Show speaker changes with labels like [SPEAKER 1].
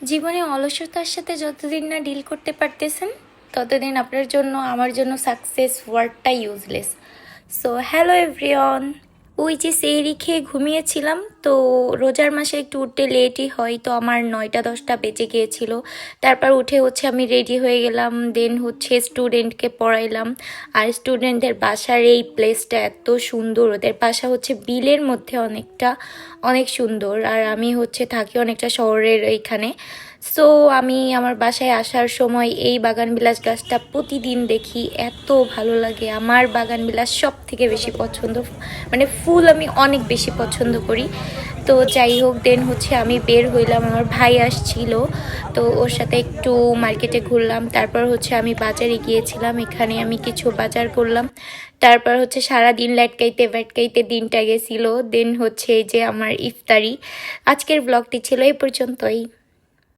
[SPEAKER 1] জীবনে অলসতার সাথে যতদিন না ডিল করতে পারতেছেন ততদিন আপনার জন্য আমার জন্য সাকসেস ওয়ার্ডটা ইউজলেস। সো হ্যালো এভরিওয়ান, ওই যে সেহরি খেয়ে ঘুমিয়েছিলাম, তো রোজার মাসে একটু উঠতে লেটই হয়, তো আমার 9টা-10টা বেজে গিয়েছিল। তারপর উঠে আমি রেডি হয়ে গেলাম, দেন স্টুডেন্টকে পড়াইলাম। আর স্টুডেন্টদের বাসার এই প্লেসটা এত সুন্দর, ওদের বাসা বিলের মধ্যে অনেক সুন্দর। আর আমি থাকি অনেকটা শহরের এইখানে। সো আমি আমার বাসায় আসার সময় এই বাগানবিলাস গাছটা প্রতিদিন দেখি, এত ভালো লাগে। আমার বাগানবিলাস সব থেকে বেশি পছন্দ, মানে ফুল আমি অনেক বেশি পছন্দ করি। তো যাই হোক, দেন আমি বের হইলাম, আমার ভাই আসছিল, তো ওর সাথে একটু মার্কেটে ঘুরলাম। তারপর আমি বাজারে গিয়েছিলাম, এখানে আমি কিছু বাজার করলাম। তারপর সারাদিন ল্যাটকাইতে ভ্যাটকাইতে দিনটা গেছিলো। দেন এই যে আমার ইফতারি। আজকের ব্লগটি ছিল এই পর্যন্তই।